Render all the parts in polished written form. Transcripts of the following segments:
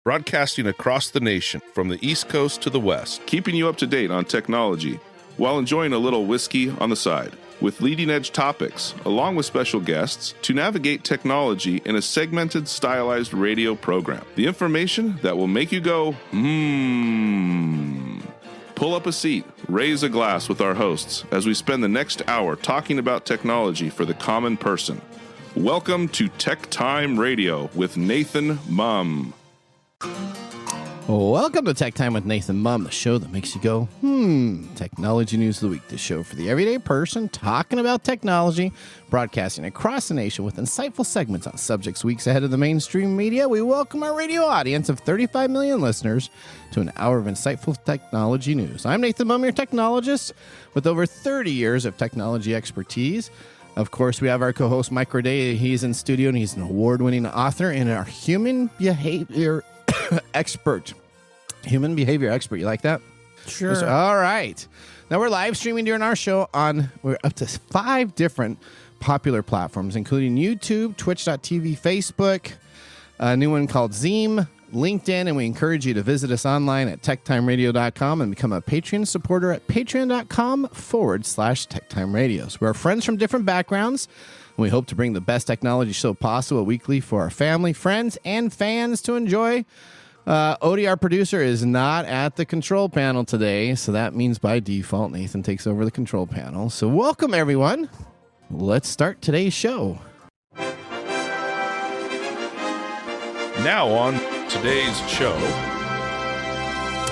broadcasting across the nation from the East Coast to the West, keeping you up to date on technology while enjoying a little whiskey on the side, with leading-edge topics, along with special guests, to navigate technology in a segmented, stylized radio program. The information that will make you go, Pull up a seat, raise a glass with our hosts as we spend the next hour talking about technology for the common person. Welcome to TechTime Radio with Nathan Mumm. Welcome to Tech Time with Nathan Mumm, the show that makes you go, Technology News of the Week, the show for the everyday person talking about technology, broadcasting across the nation with insightful segments on subjects weeks ahead of the mainstream media. We welcome our radio audience of 35 million listeners to an hour of insightful technology news. I'm Nathan Mumm, your technologist with over 30 years of technology expertise. Of course, we have our co-host, Mike Roday. He's in studio, and he's an award-winning author and our human behavior expert. Human behavior expert. You like that? Sure. All right. Now, we're live streaming during our show we're up to 5 different popular platforms, including YouTube, Twitch.tv, Facebook, a new one called Zeem, LinkedIn, and we encourage you to visit us online at techtimeradio.com and become a Patreon supporter at patreon.com/techtimeradios. We're friends from different backgrounds, and we hope to bring the best technology show possible weekly for our family, friends, and fans to enjoy. Odie, our producer, is not at the control panel today, so that means by default, Nathan takes over the control panel. So welcome, everyone. Let's start today's show. Now on today's show.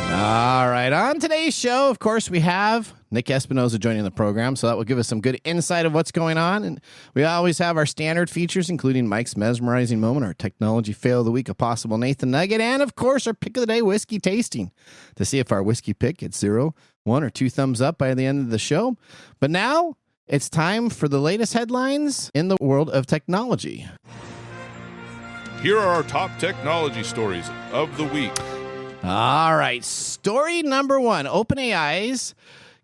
All right, on today's show, of course, we have Nick Espinosa joining the program, so that will give us some good insight of what's going on. And we always have our standard features, including Mike's mesmerizing moment, our technology fail of the week, a possible Nathan Nugget, and, of course, our pick of the day, whiskey tasting, to see if our whiskey pick gets 0, 1, or 2 thumbs up by the end of the show. But now it's time for the latest headlines in the world of technology. Here are our top technology stories of the week. All right, story number 1. OpenAI's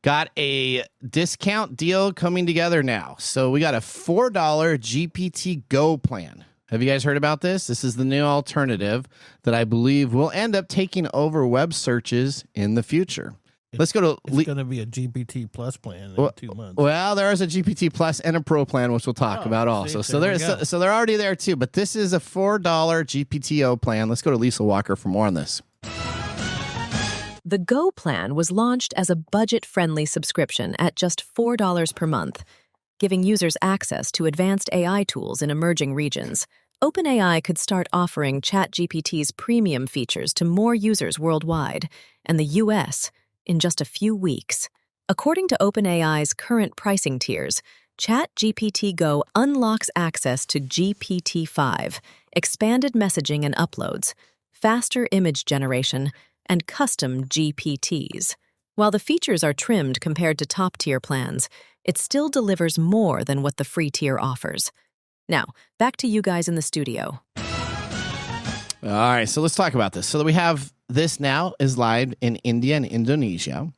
got a discount deal coming together now. So we got a $4 GPT Go plan. Have you guys heard about this? This is the new alternative that I believe will end up taking over web searches in the future. Let's go to... It's going to be a GPT Plus plan in 2 months. Well, there is a GPT Plus and a Pro plan, which we'll talk about also. So they're already there, too. But this is a $4 GPTO plan. Let's go to Lisa Walker for more on this. The Go plan was launched as a budget-friendly subscription at just $4 per month, giving users access to advanced AI tools in emerging regions. OpenAI could start offering ChatGPT's premium features to more users worldwide, and the U.S., in just a few weeks. According to OpenAI's current pricing tiers, ChatGPT Go unlocks access to GPT-5, expanded messaging and uploads, faster image generation, and custom GPTs. While the features are trimmed compared to top-tier plans, it still delivers more than what the free tier offers. Now, back to you guys in the studio. All right, so let's talk about this. So we have this now is live in India and Indonesia.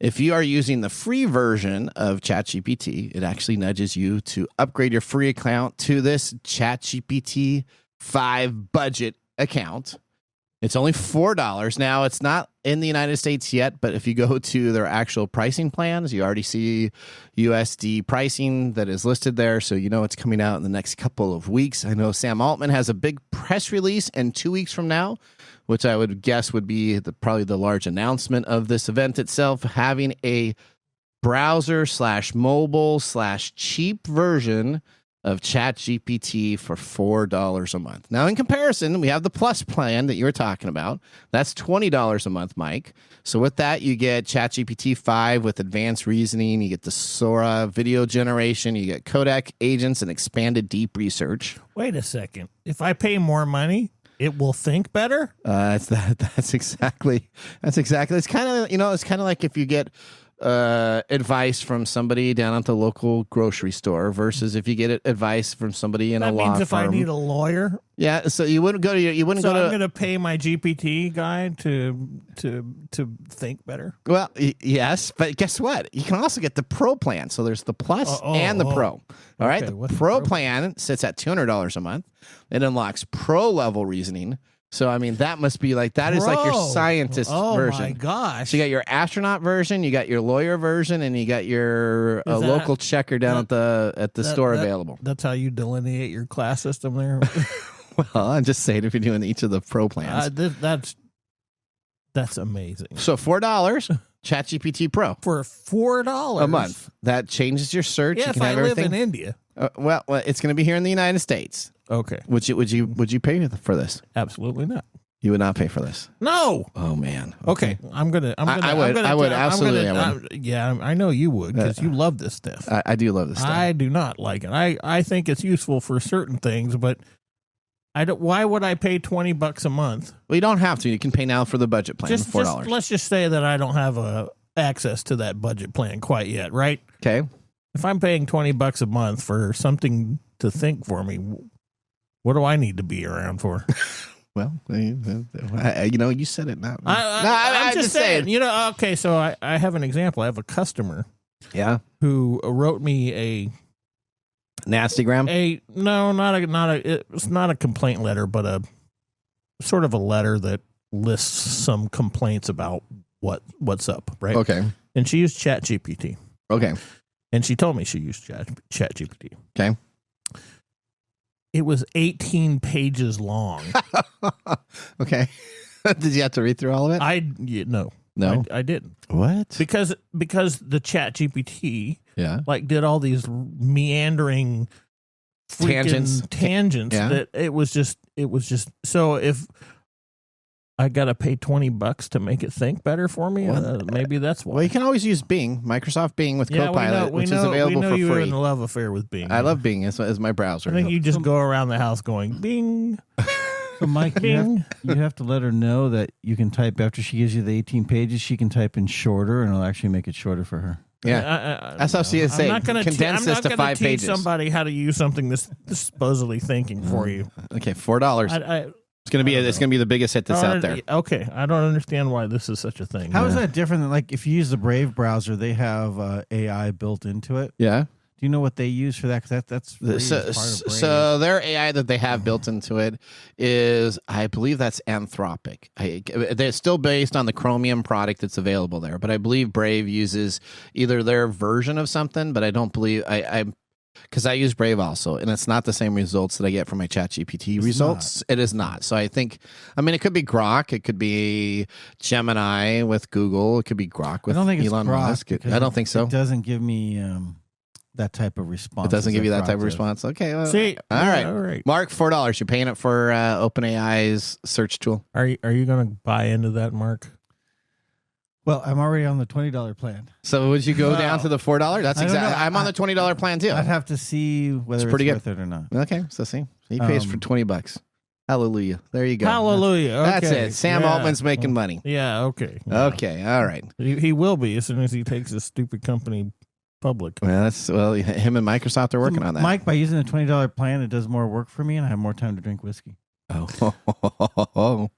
If you are using the free version of ChatGPT, it actually nudges you to upgrade your free account to this ChatGPT 5 budget account. It's only $4. Now, it's not in the United States yet, but if you go to their actual pricing plans, you already see USD pricing that is listed there, so you know it's coming out in the next couple of weeks. I know Sam Altman has a big press release in 2 weeks from now, which I would guess would be probably the large announcement of this event itself, having a browser/mobile/cheap version of ChatGPT for $4 a month. Now, in comparison, we have the Plus plan that you were talking about. That's $20 a month, Mike. So with that, you get ChatGPT 5 with advanced reasoning. You get the Sora video generation. You get codec agents and expanded deep research. Wait a second. If I pay more money, it will think better? That's exactly. It's kind of, it's kind of like if you get advice from somebody down at the local grocery store versus if you get advice from somebody in a law firm. That means if I need a lawyer? Yeah, so you wouldn't go to I'm going to pay my GPT guy to think better. Well, yes, but guess what? You can also get the Pro plan. So there's the Plus and the Pro. All right, the Pro plan sits at $200 a month. It unlocks pro level reasoning, So, I mean, that must be like, that is like your scientist version. Oh, my gosh. So you got your astronaut version, you got your lawyer version, and you got your local checker down at the store available. That's how you delineate your class system there? Well, I'm just saying if you're doing each of the pro plans. That's amazing. So $4, ChatGPT Pro. For $4 a month. That changes your search. Yeah, you can if have I live everything. in India. Well, it's going to be here in the United States. Okay. Would you pay for this? Absolutely not. You would not pay for this. No. Oh man. Okay. I would. Absolutely. I would. Yeah, I know you would because you love this stuff. I do love this stuff. I do not like it. I think it's useful for certain things, but I don't. Why would I pay $20 a month? Well, you don't have to. You can pay now for the budget plan, $4. Let's just say that I don't have access to that budget plan quite yet, right? Okay. If I'm paying $20 a month for something to think for me, what do I need to be around for? Well, you said it now. I'm just saying. Okay, so I have an example. I have a customer. Yeah. Who wrote me a nastygram? It's not a complaint letter, but a sort of a letter that lists some complaints about what's up, right? Okay. And she used ChatGPT. Okay. And she told me she used ChatGPT. Okay. It was 18 pages long. Okay. Did you have to read through all of it? No. I didn't. What? Because the ChatGPT did all these meandering tangents that it was just so if I gotta pay $20 to make it think better for me. Maybe that's why. Well, you can always use Bing, Microsoft Bing with Copilot, which is available for free. You're in a love affair with Bing. I love Bing as my browser. I think you just go around the house going Bing. So, Mike, you have to let her know that you can type after she gives you the 18 pages. She can type in shorter, and it'll actually make it shorter for her. Yeah, that's how she is saying. Condense this to 5 pages. Somebody how to use something that's supposedly thinking for you. Okay, $4. It's gonna be the biggest hit that's out there. Okay, I don't understand why this is such a thing. How is that different than if you use the Brave browser? They have AI built into it. Yeah. Do you know what they use for that? Because that's free as part of Brave. So their AI that they have built into it is, I believe that's Anthropic. They're still based on the Chromium product that's available there, but I believe Brave uses either their version of something, but I don't believe because I use Brave also, and it's not the same results that I get from my ChatGPT results. It is not. So it could be Grok, it could be Gemini with Google, it could be Grok with Elon Musk. I don't think so. It doesn't give me that type of response. It doesn't give you that type of response. Okay. Well, see, all right. Mark, $4. You're paying it for OpenAI's search tool. Are you going to buy into that, Mark? Well, I'm already on the $20 plan. So would you go down to the $4? That's exactly. I'm on the $20 plan too. I'd have to see whether it's worth it or not. Okay, so see, he pays for $20. Hallelujah! There you go. Hallelujah! Okay. That's it. Sam Altman's making money. Yeah. Okay. Yeah. Okay. All right. He will be as soon as he takes this stupid company public. Well, him and Microsoft are working on that. Mike, by using the $20 plan, it does more work for me, and I have more time to drink whiskey. Oh.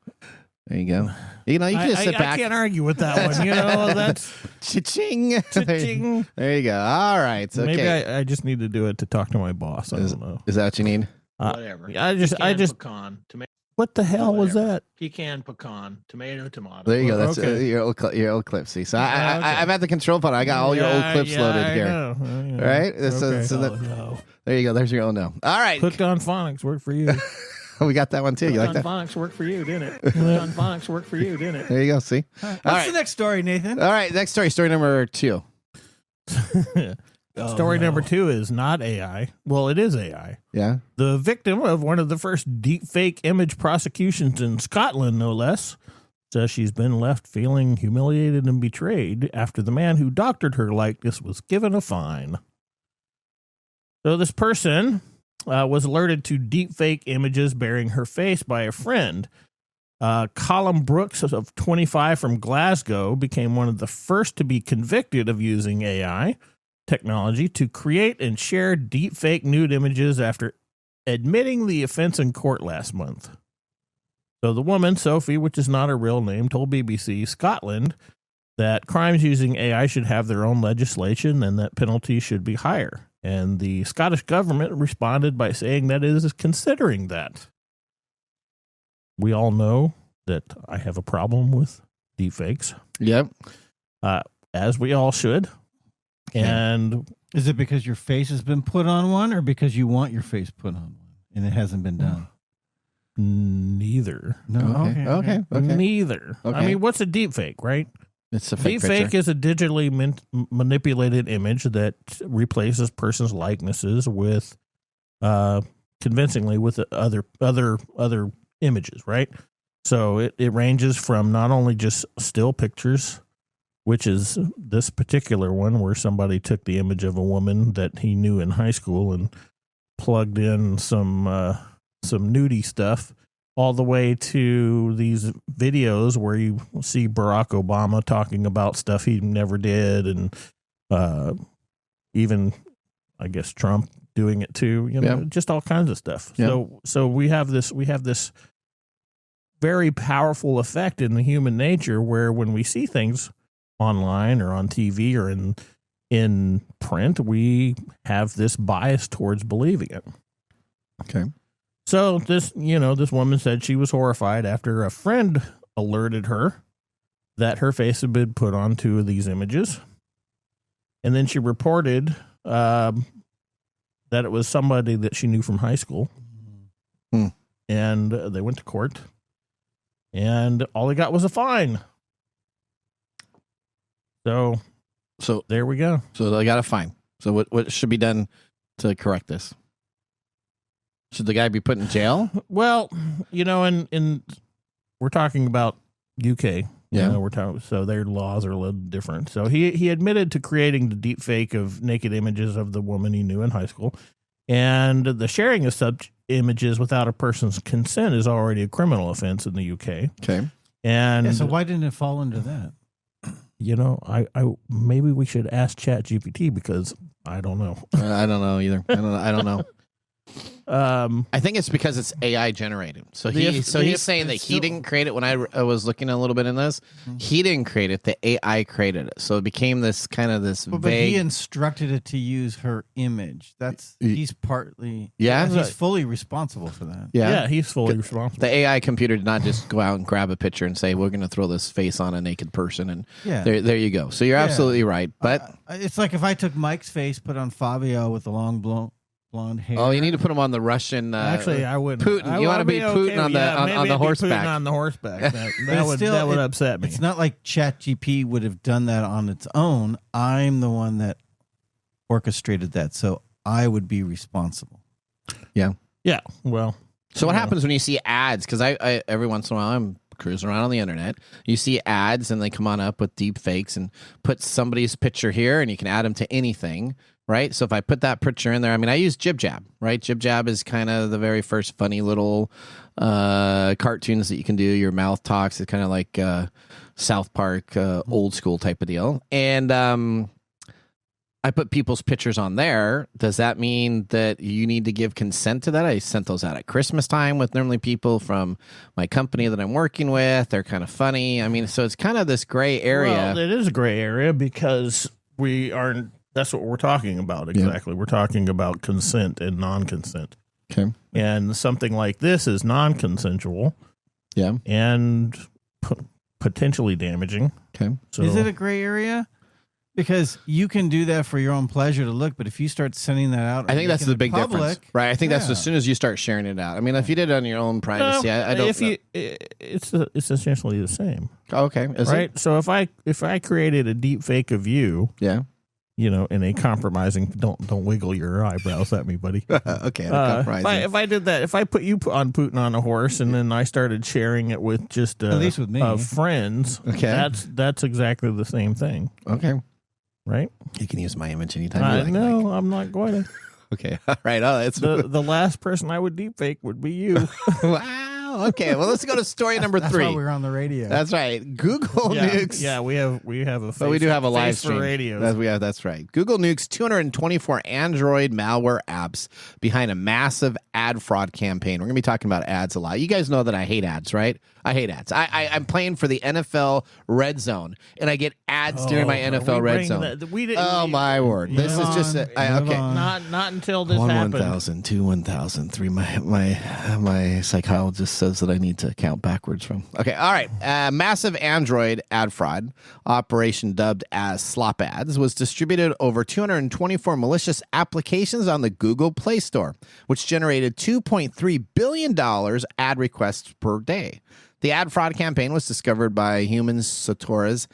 There you go. You can just sit back. I can't argue with that one. That's cha-ching. Cha-ching. There you go. All right. Okay. Maybe I just need to do it to talk to my boss. I don't know. Is that what you need? Whatever. I just pecan, tomato. What the hell was that? Pecan, pecan, tomato. There you go. That's your old clip. See, so I'm at the control panel. I got all your old clips loaded here. I know. Right? No. There you go. There's your own no. All right. Click on phonics. Worked for you. We got that one too. You like that? Phonics worked for you, didn't it? Phonics worked for you, didn't it? There you go. See. What's the next story, Nathan? All right. Next story. Story number 2. Story number 2 is not AI. Well, it is AI. Yeah. The victim of one of the first deepfake image prosecutions in Scotland, no less, says she's been left feeling humiliated and betrayed after the man who doctored her likeness was given a fine. So this person was alerted to deepfake images bearing her face by a friend. Colin Brooks, of 25 from Glasgow, became one of the first to be convicted of using AI technology to create and share deepfake nude images after admitting the offense in court last month. So the woman, Sophie, which is not her real name, told BBC Scotland that crimes using AI should have their own legislation and that penalties should be higher. And the Scottish government responded by saying that it is considering that. we all know that I have a problem with deepfakes, Yep. as we all should. And Is it because your face has been put on one, or because you want your face put on one and it hasn't been done? neither. No. Okay. Neither. I Okay. mean, what's a deepfake, right? It's a fake Deepfake picture. is a digitally manipulated image that replaces person's likenesses with, convincingly with other images, right? So it ranges from not only just still pictures, which is this particular one where somebody took the image of a woman that he knew in high school and plugged in some nudie stuff, all the way to these videos where you see Barack Obama talking about stuff he never did, and even I guess Trump doing it too. You know, just all kinds of stuff. Yeah. So we have this very powerful effect in the human nature where when we see things online or on TV or in print, we have this bias towards believing it. Okay. So this woman said she was horrified after a friend alerted her that her face had been put on two of these images. And then she reported that it was somebody that she knew from high school. And they went to court. And all they got was a fine. So there we go. So they got a fine. So what should be done to correct this? Should the guy be put in jail? Well, in we're talking about UK. Yeah. We're talking, so their laws are a little different. So he admitted to creating the deep fake of naked images of the woman he knew in high school. And the sharing of such images without a person's consent is already a criminal offense in the UK. Okay. And so why didn't it fall under that? I maybe we should ask ChatGPT because I don't know. I don't know either. I don't know. I think it's because it's AI generated. So he's saying that he didn't create it. When I was looking a little bit in this, he didn't create it. The AI created it. So it became this kind of this But vague. he instructed it to use her image. He's partly. Yeah? He's fully responsible for that. Yeah, he's fully responsible. The AI computer did not just go out and grab a picture and say, we're going to throw this face on a naked person. And there you go. So you're absolutely right. But it's like if I took Mike's face, put on Fabio with the long blonde hair. Oh, you need to put him on the Russian. Actually, I wouldn't. Putin. You want to be Putin on the horseback. Putin on the horseback. That would upset me. It's not like ChatGPT would have done that on its own. I'm the one that orchestrated that, so I would be responsible. Yeah. Yeah. Well. So what happens when you see ads? Because I every once in a while I'm cruising around on the internet. You see ads and they come on up with deep fakes and put somebody's picture here, and you can add them to anything. Right. So if I put that picture in there, I mean, I use Jib Jab, right? Jib Jab is kind of the very first funny little cartoons that you can do. Your mouth talks. It's kind of like South Park, old school type of deal. And I put people's pictures on there. Does that mean that you need to give consent to that? I sent those out at Christmas time with normally people from my company that I'm working with. They're kind of funny. I mean, so it's kind of this gray area. Well, it is a gray area because we aren't. That's what we're talking about exactly. Yeah. We're talking about consent and non-consent. Okay. And something like this is non-consensual. Yeah. And potentially damaging. Okay. So, is it a gray area? Because you can do that for your own pleasure to look, but if you start sending that out, I think that's the big difference, right? I think that's as soon as you start sharing it out. I mean, if you did it on your own privacy, I don't. It's essentially the same. Okay. Right. So if I created a deep fake of you, in a compromising, don't wiggle your eyebrows at me, buddy. Okay. If I did that, if I put you on Putin on a horse and then I started sharing it with just at least with me friends, that's exactly the same thing. Okay. Right? You can use my image anytime you like. No, I'm not going to. Okay. All right. Oh, it's the last person I would deepfake would be you. Wow. Okay. Well, let's go to story number 3. That's why we're on the radio. That's right. Google nukes. Yeah, we have a. But we do have a live stream. For radios. That's right. Google nukes 224 Android malware apps behind a massive ad fraud campaign. We're going to be talking about ads a lot. You guys know that I hate ads, right? I hate ads. I'm playing for the NFL Red Zone, and I get ads during my NFL Red Zone. My word! This is just okay. Not until this 1, happened. 1,000, 2, 1,000, 3. My psychologist says that I need to count backwards from. Okay, all right. Massive Android ad fraud operation dubbed as Slop Ads was distributed over 224 malicious applications on the Google Play Store, which generated $2.3 billion ad requests per day. The ad fraud campaign was discovered by Humans Satora's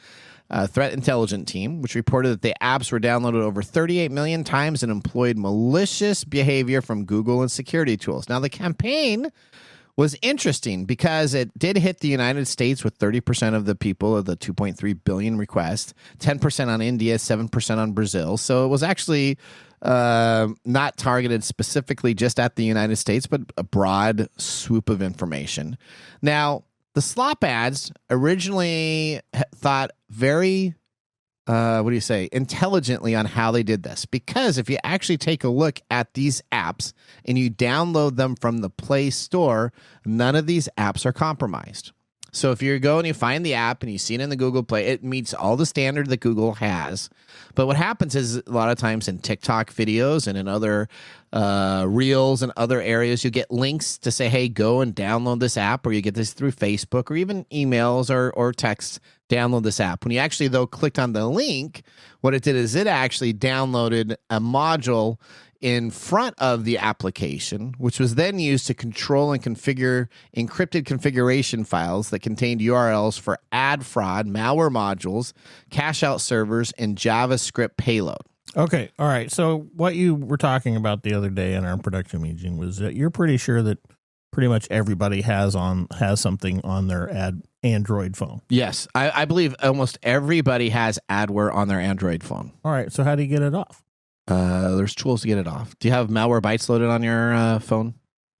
threat intelligence team, which reported that the apps were downloaded over 38 million times and employed malicious behavior from Google and security tools. Now, the campaign was interesting because it did hit the United States with 30% of the people of the 2.3 billion requests, 10% on India, 7% on Brazil. So it was actually not targeted specifically just at the United States, but a broad swoop of information. Now, the slop ads originally thought very, intelligently on how they did this. Because if you actually take a look at these apps and you download them from the Play Store, none of these apps are compromised. So if you go and you find the app and you see it in the Google Play, it meets all the standard that Google has. But what happens is a lot of times in TikTok videos and in other Reels and other areas, you get links to say, hey, go and download this app, or you get this through Facebook or even emails or texts, download this app. When you actually, though, clicked on the link, what it did is it actually downloaded a module in front of the application, which was then used to control and configure encrypted configuration files that contained URLs for ad fraud, malware modules, cache out servers, and JavaScript payload. Okay. All right. So what you were talking about the other day in our production meeting was that you're pretty sure that pretty much everybody has something on their Android phone. Yes. I believe almost everybody has adware on their Android phone. All right. So how do you get it off? There's tools to get it off. Do you have Malwarebytes loaded on your phone?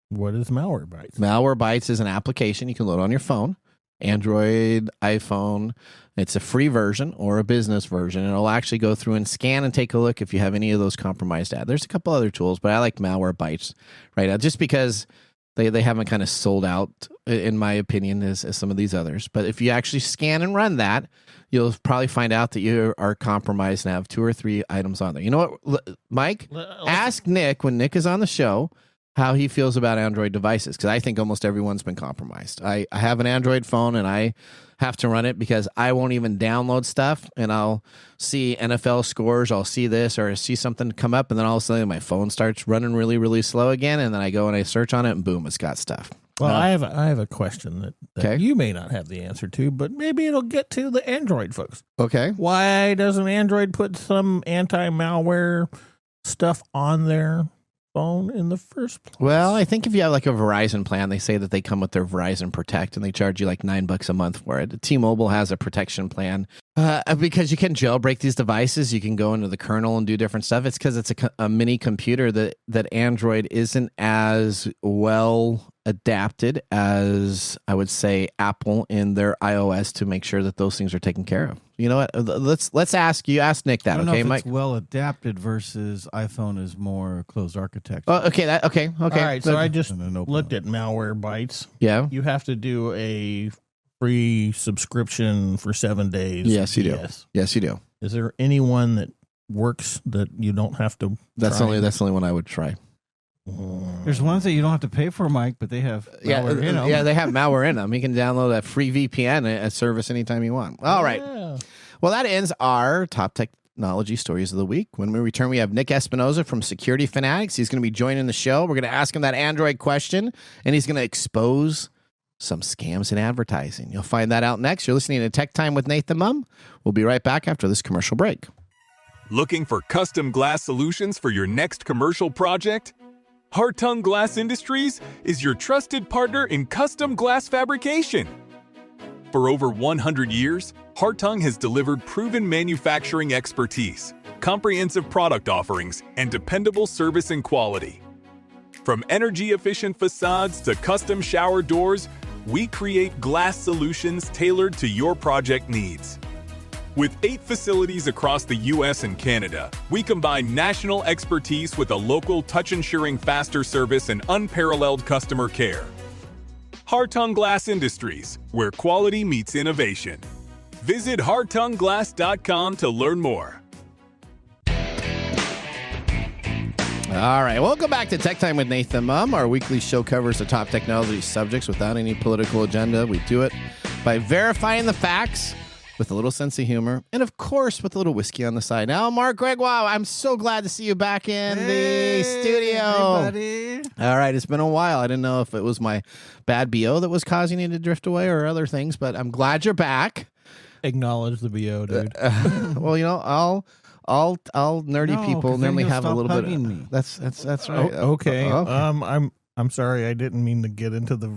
What is Malwarebytes? Malwarebytes is an application you can load on your phone, Android, iPhone. It's a free version or a business version. And it'll actually go through and scan and take a look if you have any of those compromised ads. There's a couple other tools, but I like Malwarebytes right now just because they haven't kind of sold out, in my opinion, as some of these others. But if you actually scan and run that, you'll probably find out that you are compromised and have 2 or 3 items on there. You know what, Mike? Ask Nick when Nick is on the show how he feels about Android devices, because I think almost everyone's been compromised. I have an Android phone, and I have to run it because I won't even download stuff, and I'll see NFL scores, I'll see this, or I see something come up, and then all of a sudden my phone starts running really, really slow again, and then I go and I search on it, and boom, it's got stuff. Well, I have a question that you may not have the answer to, but maybe it'll get to the Android folks. Okay. Why doesn't Android put some anti-malware stuff on their phone in the first place? Well, I think if you have like a Verizon plan, they say that they come with their Verizon Protect, and they charge you like $9 a month for it. T-Mobile has a protection plan because you can jailbreak these devices. You can go into the kernel and do different stuff. It's because it's a mini computer that Android isn't as well adapted as, I would say, Apple in their iOS to make sure that those things are taken care of. You know what? Let's ask Nick that. I don't know Okay, if Mike. it's well adapted versus iPhone is more closed architecture. Okay. Okay. All right. So I just looked at Malwarebytes. Yeah. You have to do a free subscription for 7 days. Yes, you do. Yes, you do. Is there anyone that works that you don't have to? That's the only one I would try. There's ones that you don't have to pay for, Mike, but they have malware in them. Yeah, they have malware in them. You can download a free VPN a service anytime you want. All right. Well, that ends our top technology stories of the week. When we return, we have Nick Espinosa from Security Fanatics. He's going to be joining the show. We're going to ask him that Android question, and he's going to expose some scams in advertising. You'll find that out next. You're listening to Tech Time with Nathan Mumm. We'll be right back after this commercial break. Looking for custom glass solutions for your next commercial project? Hartung Glass Industries is your trusted partner in custom glass fabrication. For over 100 years, Hartung has delivered proven manufacturing expertise, comprehensive product offerings, and dependable service and quality. From energy-efficient facades to custom shower doors, we create glass solutions tailored to your project needs. With 8 facilities across the U.S. and Canada, we combine national expertise with a local touch-ensuring faster service and unparalleled customer care. Hartung Glass Industries, where quality meets innovation. Visit hartungglass.com to learn more. All right, welcome back to Tech Time with Nathan Mumm. Our weekly show covers the top technology subjects without any political agenda. We do it by verifying the facts with a little sense of humor, and of course, with a little whiskey on the side. Now, Mark Gregoire, I'm so glad to see you back in the studio. Hey, buddy. All right, it's been a while. I didn't know if it was my bad BO that was causing you to drift away or other things, but I'm glad you're back. Acknowledge the BO, dude. Well, you know, all nerdy No, people 'cause then normally you'll have a stop little bit. hugging me. That's right. Okay. Okay. I'm sorry. I didn't mean to get into the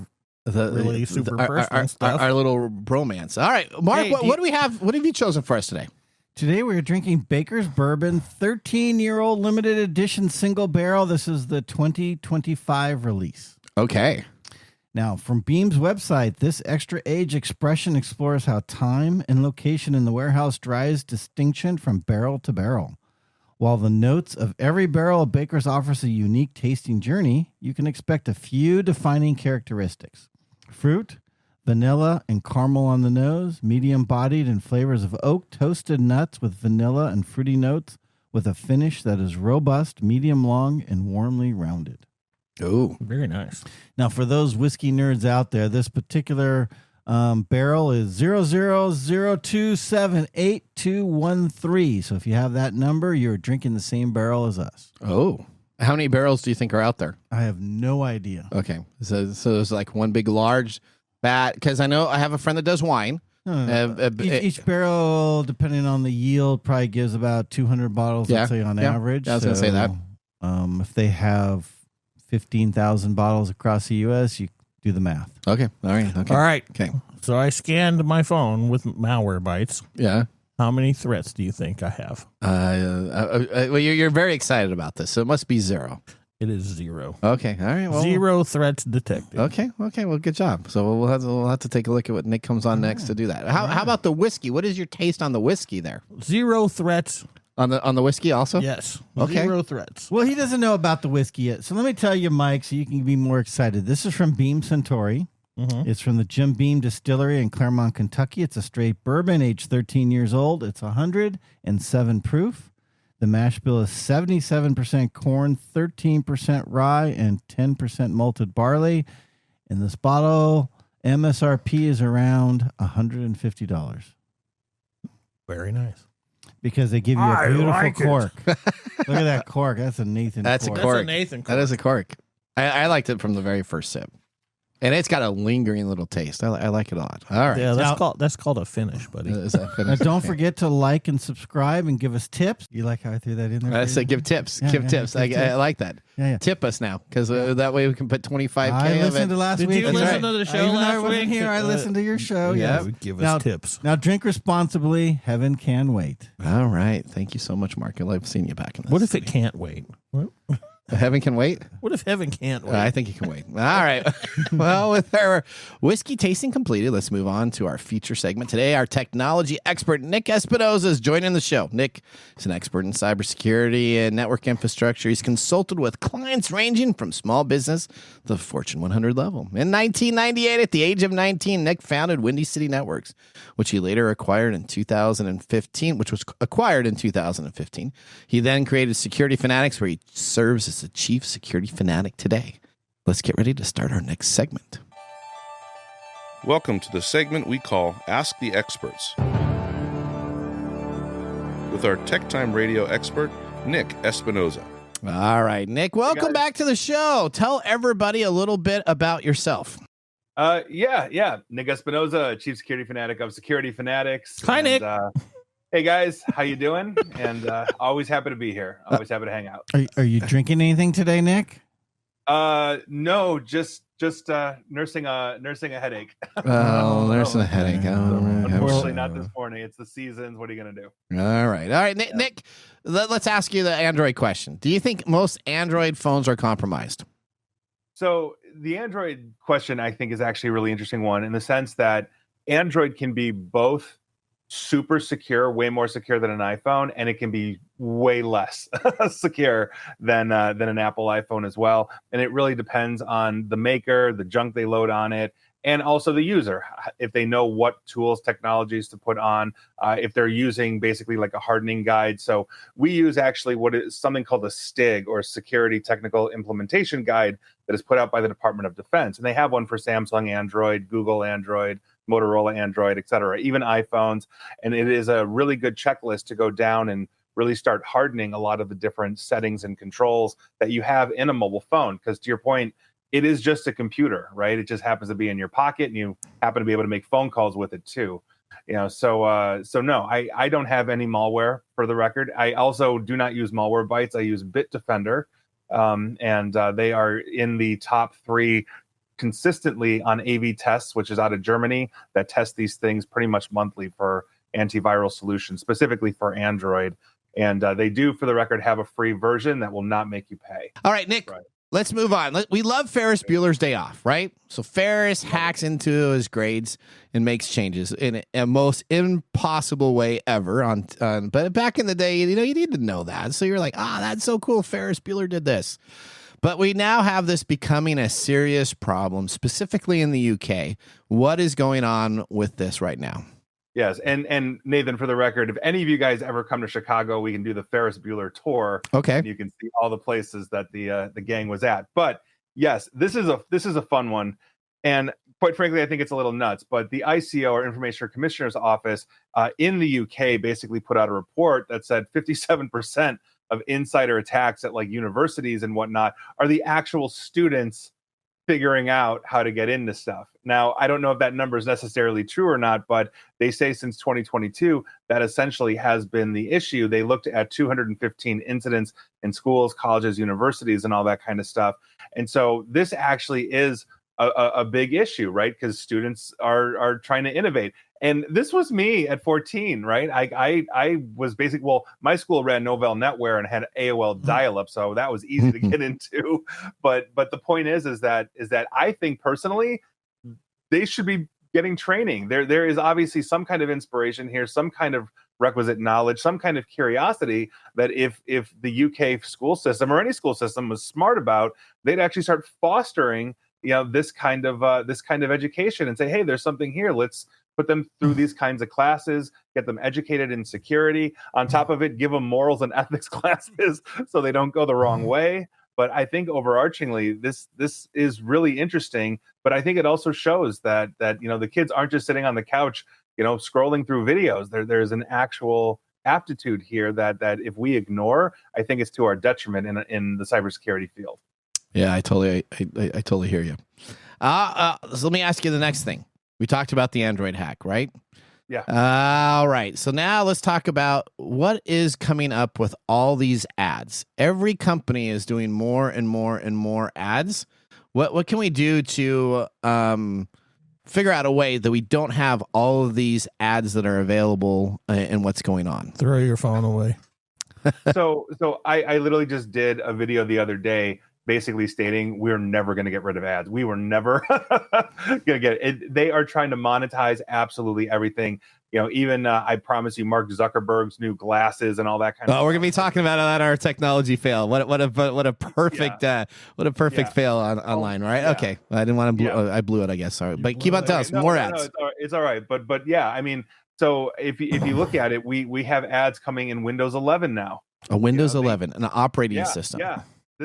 really super personal stuff. Our little bromance. All right, Mark, Hey, what do we have? What have you chosen for us today? Today we're drinking Baker's Bourbon 13-year-old limited edition single barrel. This is the 2025 release. Okay. Now, from Beam's website, this extra age expression explores how time and location in the warehouse drives distinction from barrel to barrel. While the notes of every barrel of Baker's offers a unique tasting journey, you can expect a few defining characteristics. Fruit, vanilla, and caramel on the nose, medium-bodied and flavors of oak, toasted nuts with vanilla and fruity notes, with a finish that is robust, medium-long, and warmly rounded. Oh, Very nice. Now, for those whiskey nerds out there, this particular barrel is 0002782213. So if you have that number, you're drinking the same barrel as us. oh. How many barrels do you think are out there? I have no idea. Okay, so there's like one big large vat, because I know I have a friend that does wine. Each barrel, depending on the yield, probably gives about 200 bottles, let's say, on average. Yeah, I was going to say that. If they have 15,000 bottles across the U.S., you do the math. Okay, all right. Okay, All right. Okay, So I scanned my phone with malware bites. yeah. How many threats do you think I have? Well, you're very excited about this, so it must be 0. It is 0. Okay, all right. Well, 0 threats detected. Okay. Well, good job. So we'll have to take a look at what Nick comes on next to do that. How about the whiskey? What is your taste on the whiskey there? 0 threats. On the whiskey also? Yes. Okay. 0 threats. Well, he doesn't know about the whiskey yet. So let me tell you, Mike, so you can be more excited. This is from Beam Centauri. Mm-hmm. It's from the Jim Beam Distillery in Claremont, Kentucky. It's a straight bourbon, aged 13 years old. It's 107 proof. The mash bill is 77% corn, 13% rye, and 10% malted barley. And this bottle MSRP is around $150. Very nice. Because they give you a beautiful cork. Look at that cork. That's a Nathan That's cork. a cork. That's a Nathan cork. That is a cork. I liked it from the very first sip. And it's got a lingering little taste. I like it a lot. All right. Yeah, that's called a finish, buddy. Is that Now, finished? don't forget to like and subscribe and give us tips. You like how I threw that in there? I for said you? give tips. Yeah, give yeah, tips. give I tips. like that. Yeah. Tip us now, because that way we can put 25K I of it. listened to last Did week. you That's listen right. to the show Even though I last wasn't week? here, I listened to your show. Yeah. Yes. Give us Now- tips. Now drink responsibly. Heaven can wait. All right. Thank you so much, Mark. I love seeing you back in this. What if it can't wait? Heaven can wait? What if heaven can't wait? I think you can wait. All right. Well, with our whiskey tasting completed, let's move on to our feature segment. Today, our technology expert, Nick Espinosa, is joining the show. Nick is an expert in cybersecurity and network infrastructure. He's consulted with clients ranging from small business to the Fortune 100 level. In 1998, at the age of 19, Nick founded Windy City Networks, which he later acquired in 2015, which was acquired in 2015. He then created Security Fanatics, where he serves as the chief security fanatic today. Let's get ready to start our next segment. Welcome to the segment we call Ask the Experts, with our TechTime Radio expert, Nick Espinosa. All right, Nick, welcome back to the show. Tell everybody a little bit about yourself. Yeah. Nick Espinosa, Chief Security Fanatic of Security Fanatics. Hi, Nick. Hey guys, how you doing? And always happy to be here. Always happy to hang out. Are you drinking anything today, Nick? No, just nursing a headache. Oh, there's a headache. Unfortunately, not this morning. It's the seasons. What are you gonna do? All right, Nick. Let's ask you the Android question. Do you think most Android phones are compromised? So the Android question, I think, is actually a really interesting one in the sense that Android can be both super secure, way more secure than an iPhone, and it can be way less secure than an Apple iPhone as well. And it really depends on the maker, the junk they load on it, and also the user, if they know what tools, technologies to put on, if they're using basically like a hardening guide. So we use actually what is something called a STIG, or Security Technical Implementation Guide, that is put out by the Department of Defense. And they have one for Samsung Android, Google Android, Motorola Android, et cetera, even iPhones. And it is a really good checklist to go down and really start hardening a lot of the different settings and controls that you have in a mobile phone. Because to your point, it is just a computer, right? It just happens to be in your pocket, and you happen to be able to make phone calls with it too. So no, I don't have any malware, for the record. I also do not use Malwarebytes. I use Bitdefender, and they are in the top 3 consistently on AV Tests, which is out of Germany, that test these things pretty much monthly for antiviral solutions, specifically for Android. And they do, for the record, have a free version that will not make you pay. All right, Nick, let's move on. We love Ferris Bueller's Day Off, right? So Ferris hacks into his grades and makes changes in a most impossible way ever. But back in the day, you need to know that. So you're like, that's so cool. Ferris Bueller did this. But we now have this becoming a serious problem, specifically in the UK. What is going on with this right now? Yes, and Nathan, for the record, if any of you guys ever come to Chicago, we can do the Ferris Bueller tour. Okay, and you can see all the places that the gang was at. But yes, this is a fun one, and quite frankly, I think it's a little nuts. But the ICO, or Information Commissioner's Office, in the UK, basically put out a report that said 57% of insider attacks at like universities and whatnot are the actual students figuring out how to get into stuff. Now, I don't know if that number is necessarily true or not, but they say since 2022, that essentially has been the issue. They looked at 215 incidents in schools, colleges, universities, and all that kind of stuff. And so this actually is a big issue, right? Because students are trying to innovate. And this was me at 14, right? I was basically, well, my school ran Novell NetWare and had AOL dial-up, so that was easy to get into. But the point is that I think personally, they should be getting training. There is obviously some kind of inspiration here, some kind of requisite knowledge, some kind of curiosity that if the UK school system or any school system was smart about, they'd actually start fostering this kind of education and say, hey, there's something here. Let's put them through these kinds of classes, get them educated in security. On top of it, give them morals and ethics classes so they don't go the wrong way. But I think overarchingly, this is really interesting. But I think it also shows that the kids aren't just sitting on the couch, scrolling through videos. There's an actual aptitude here that if we ignore, I think it's to our detriment in the cybersecurity field. Yeah, I totally hear you. So let me ask you the next thing. We talked about the Android hack, right? Yeah. All right. So now let's talk about what is coming up with all these ads. Every company is doing more and more and more ads. What can we do to figure out a way that we don't have all of these ads that are available and what's going on? Throw your phone away. So I literally just did a video the other day basically stating we're never going to get rid of ads. We were never going to get it. They are trying to monetize absolutely everything. Even I promise you, Mark Zuckerberg's new glasses and all that kind of stuff. We're going to be talking about that on our technology fail. What a perfect fail online, right? Yeah. Okay, I didn't want to I blew it, I guess. Sorry, but keep on telling us more ads. No, it's all right. But yeah, I mean, so if you look at it, we have ads coming in Windows 11 now. A Windows 11, an operating system. Yeah.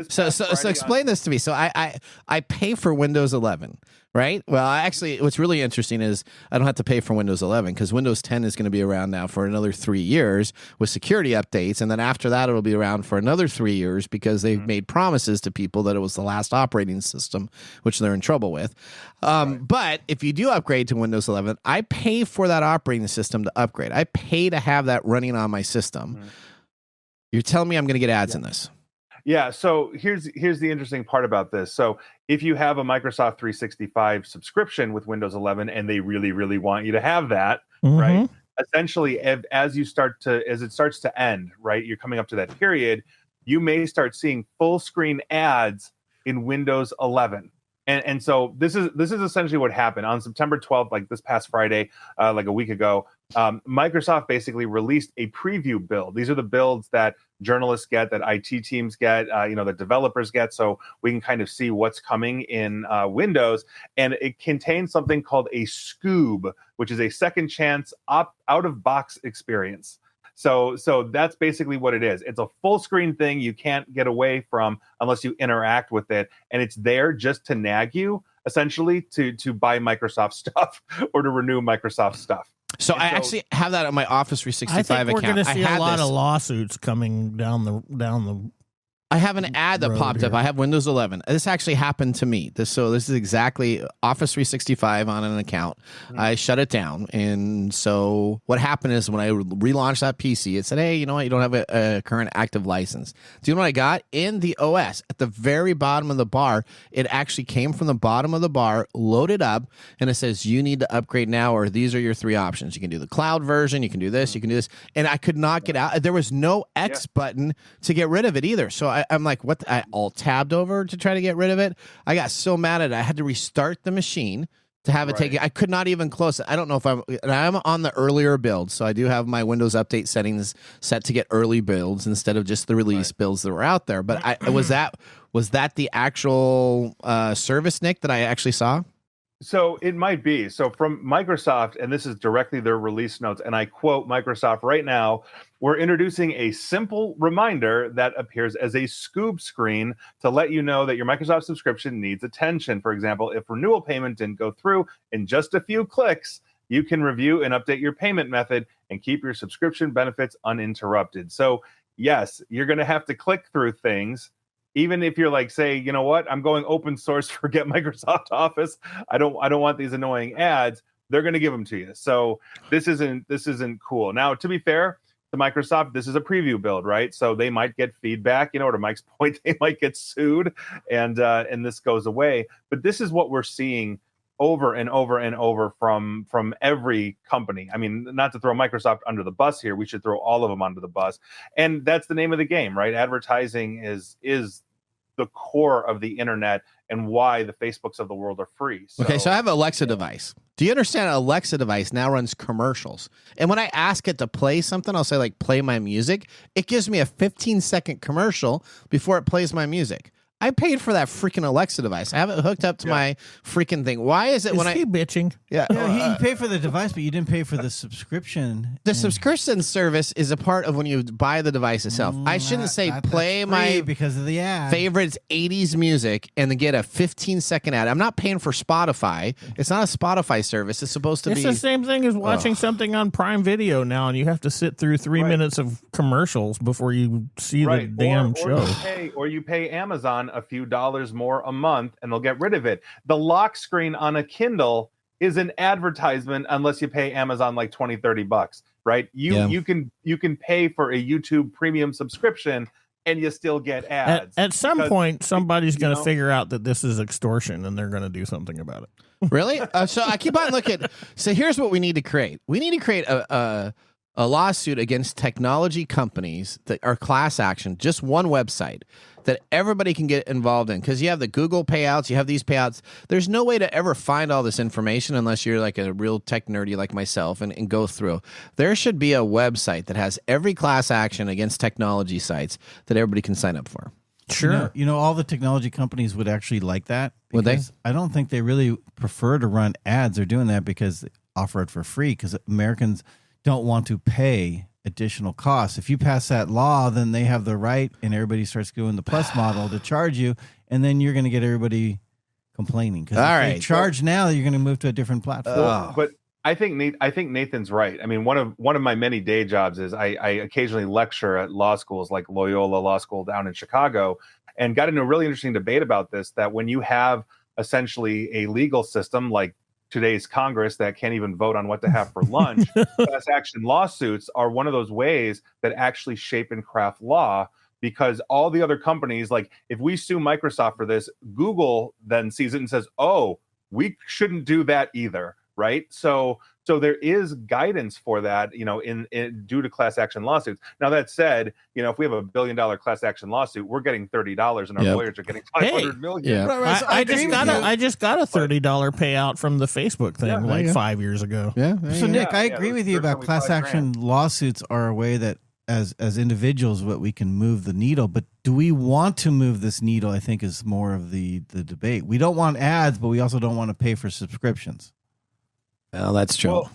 So explain this to me. So I pay for Windows 11, right? Well, what's really interesting is I don't have to pay for Windows 11 because Windows 10 is going to be around now for another 3 years with security updates. And then after that, it'll be around for another 3 years because they've made promises to people that it was the last operating system, which they're in trouble with. But if you do upgrade to Windows 11, I pay for that operating system to upgrade. I pay to have that running on my system. You're telling me I'm going to get ads in this? Yeah, so here's the interesting part about this. So if you have a Microsoft 365 subscription with Windows 11 and they really, really want you to have that, right? Essentially, as it starts to end, right? You're coming up to that period, you may start seeing full screen ads in Windows 11. And so this is essentially what happened on September 12th, like this past Friday, like a week ago. Microsoft basically released a preview build. These are the builds that journalists get, that IT teams get, that developers get, so we can kind of see what's coming in Windows. And it contains something called a Scoob, which is a second chance out-of-box experience. So that's basically what it is. It's a full screen thing you can't get away from unless you interact with it. And it's there just to nag you, essentially, to buy Microsoft stuff or to renew Microsoft stuff. So I actually have that on my Office 365 I think we're account. going to see a lot of lawsuits coming down the. I have an ad that popped up. I have Windows 11. This actually happened to me. This is exactly Office 365 on an account. I shut it down. And so what happened is when I relaunched that PC, it said, hey, you know what? You don't have a current active license. Do you know what I got? In the OS, at the very bottom of the bar, it actually came from the bottom of the bar, loaded up, and it says, you need to upgrade now, or these are your three options. You can do the cloud version. You can do this. You can do this. And I could not get out. There was no X button to get rid of it either. So I'm like, what? I alt-tabbed over to try to get rid of it. I got so mad at it. I had to restart the machine to have it take it. I could not even close it. I don't know if I'm on the earlier build, so I do have my Windows Update settings set to get early builds instead of just the release builds that were out there. But was that the actual service, Nick, that I actually saw? So it might be. So from Microsoft, and this is directly their release notes, and I quote Microsoft right now, we're introducing a simple reminder that appears as a Scoob screen to let you know that your Microsoft subscription needs attention. For example, if renewal payment didn't go through in just a few clicks, you can review and update your payment method and keep your subscription benefits uninterrupted. So yes, you're going to have to click through things. Even if you're like, say, you know what, I'm going open source, forget Microsoft Office. I don't want these annoying ads. They're going to give them to you. So this isn't cool. Now, to be fair to Microsoft, this is a preview build, right? So they might get feedback. To Mike's point, they might get sued, and this goes away. But this is what we're seeing over and over and over from every company. I mean, not to throw Microsoft under the bus here, we should throw all of them under the bus. And that's the name of the game, right? Advertising is the core of the internet and why the Facebooks of the world are free. So I have an Alexa device. Do you understand? An Alexa device now runs commercials. And when I ask it to play something, I'll say, like, play my music. It gives me a 15-second commercial before it plays my music. I paid for that freaking Alexa device. I have it hooked up to my freaking thing. Why is it Is he bitching? Yeah. Yeah, he paid for the device, but you didn't pay for the subscription. The subscription service is a part of when you buy the device itself. I shouldn't say play my because of the ad. favorites 80s music and then get a 15-second ad. I'm not paying for Spotify. It's not a Spotify service. It's supposed to be. It's the same thing as watching something on Prime Video now, and you have to sit through 3 minutes of commercials before you see the damn show. Or you pay Amazon a few dollars more a month and they'll get rid of it. The lock screen on a Kindle is an advertisement unless you pay Amazon like $20-$30, right? You can pay for a YouTube premium subscription and you still get ads. At some point, somebody's going to figure out that this is extortion and they're going to do something about it. Really? So I keep on looking. So here's what we need to create. We need to create a lawsuit against technology companies that are class action, just one website that everybody can get involved in. Because you have the Google payouts, you have these payouts. There's no way to ever find all this information unless you're like a real tech nerdy like myself and go through. There should be a website that has every class action against technology sites that everybody can sign up for. Sure. All the technology companies would actually like that. Would they? I don't think they really prefer to run ads. They're doing that because they offer it for free because Americans don't want to pay additional costs. If you pass that law, then they have the right, and everybody starts doing the plus model to charge you, and then you're going to get everybody complaining. Because if they charge now, you're going to move to a different platform. But I think Nathan's right. I mean, one of my many day jobs is I occasionally lecture at law schools like Loyola Law School down in Chicago, and got into a really interesting debate about this, that when you have essentially a legal system like today's Congress that can't even vote on what to have for lunch, class action lawsuits are one of those ways that actually shape and craft law, because all the other companies, like if we sue Microsoft for this, Google then sees it and says, oh, we shouldn't do that either, right? So So there is guidance for that, in due to class action lawsuits. Now that said, if we have $1 billion class action lawsuit, we're getting $30 and our lawyers are getting 500 million. Yeah. Right, so I just got a $30 payout from the Facebook thing like 5 years ago. Yeah. So Nick, I agree it with was you about class action lawsuits are a way that as individuals, what we can move the needle. But do we want to move this needle? I think is more of the debate. We don't want ads, but we also don't want to pay for subscriptions. Well, that's true. Well,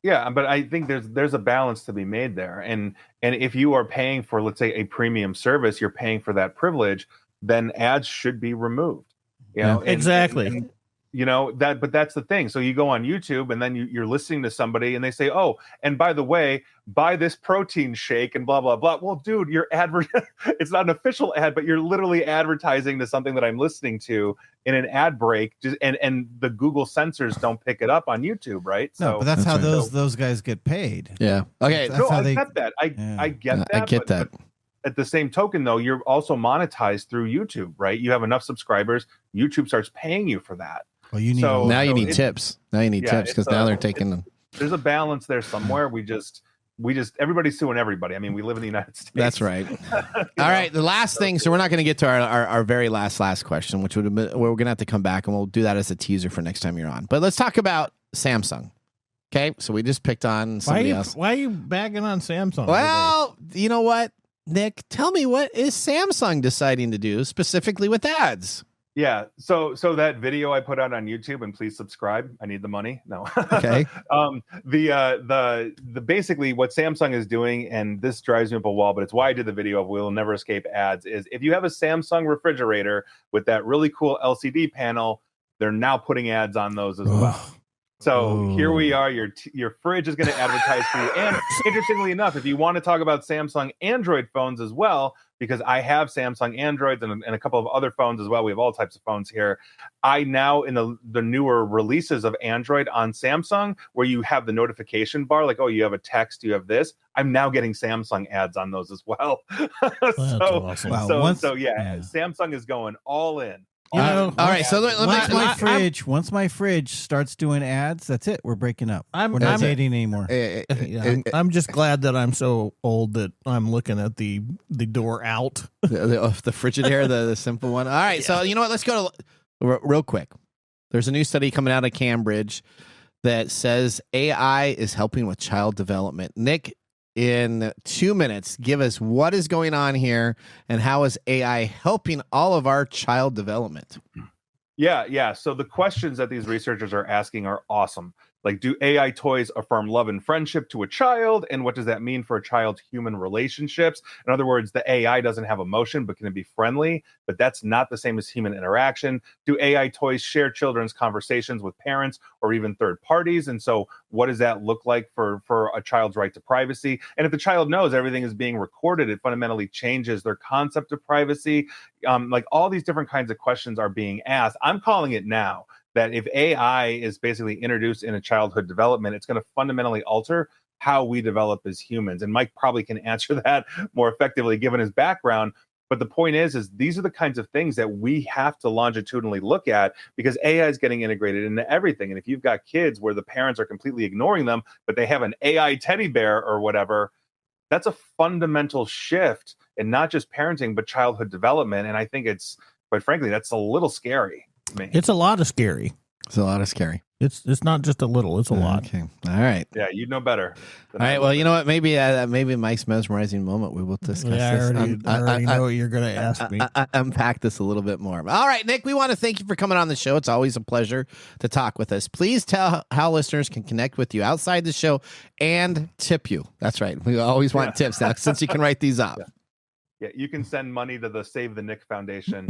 yeah, but I think there's a balance to be made there. And if you are paying for, let's say, a premium service, you're paying for that privilege, then ads should be removed. Exactly. But that's the thing. So you go on YouTube and then you're listening to somebody and they say, oh, and by the way, buy this protein shake and blah, blah, blah. Well, dude, you're it's not an official ad, but you're literally advertising to something that I'm listening to in an ad break. And the Google censors don't pick it up on YouTube, right? No, but that's how those guys get paid. Yeah. Okay. That's how I get that. I get that. I get that. But at the same token, though, you're also monetized through YouTube, right? You have enough subscribers. YouTube starts paying you for that. Well, you need now you need tips. Now you need tips because now they're taking them. There's a balance there somewhere. We just everybody's suing everybody. I mean, we live in the United States. That's right. All right. The last thing. So we're not going to get to our very last question, which would have been, we're going to have to come back and we'll do that as a teaser for next time you're on. But let's talk about Samsung. Okay. So we just picked on somebody else. Why are you bagging on Samsung? Well, you know what, Nick? Tell me, what is Samsung deciding to do specifically with ads? Yeah. So that video I put out on YouTube, and please subscribe. I need the money. No. Okay. The basically what Samsung is doing, and this drives me up a wall, but it's why I did the video of We'll Never Escape Ads, is if you have a Samsung refrigerator with that really cool LCD panel, they're now putting ads on those as well. So here we are. Your fridge is going to advertise for you. And interestingly enough, if you want to talk about Samsung Android phones as well, because I have Samsung Androids and a couple of other phones as well. We have all types of phones here. I now, in the newer releases of Android on Samsung, where you have the notification bar, like, oh, you have a text, you have this, I'm now getting Samsung ads on those as well. Awesome. Wow. Samsung is going all in. All right. So once my fridge starts doing ads, that's it. We're breaking up. We're not I'm- dating anymore. I'm just glad that I'm so old that I'm looking at the door out. the Frigidaire, the simple one. All right. So you know what? Let's go to real quick. There's a new study coming out of Cambridge that says AI is helping with child development. Nick, in 2 minutes, give us what is going on here and how is AI helping all of our child development? Yeah. So the questions that these researchers are asking are awesome. Like, do AI toys affirm love and friendship to a child? And what does that mean for a child's human relationships? In other words, the AI doesn't have emotion, but can it be friendly? But that's not the same as human interaction. Do AI toys share children's conversations with parents or even third parties? And so what does that look like for a child's right to privacy? And if the child knows everything is being recorded, it fundamentally changes their concept of privacy. Like, all these different kinds of questions are being asked. I'm calling it now that if AI is basically introduced in a childhood development, it's going to fundamentally alter how we develop as humans. And Mike probably can answer that more effectively given his background. But the point is these are the kinds of things that we have to longitudinally look at, because AI is getting integrated into everything. And if you've got kids where the parents are completely ignoring them, but they have an AI teddy bear or whatever, that's a fundamental shift in not just parenting, but childhood development. And I think it's, quite frankly, that's a little scary. It's a lot of scary. It's a lot of scary. It's not just a little. It's a lot. Okay. All right. Yeah, you know better. All right. Well, you know what? Maybe Mike's mesmerizing moment. We will discuss this. I already know what you're going to ask me. Unpack this a little bit more. All right, Nick, we want to thank you for coming on the show. It's always a pleasure to talk with us. Please tell how listeners can connect with you outside the show and tip you. That's right. We always want tips now, since you can write these up. Yeah, you can send money to the Save the Nick Foundation.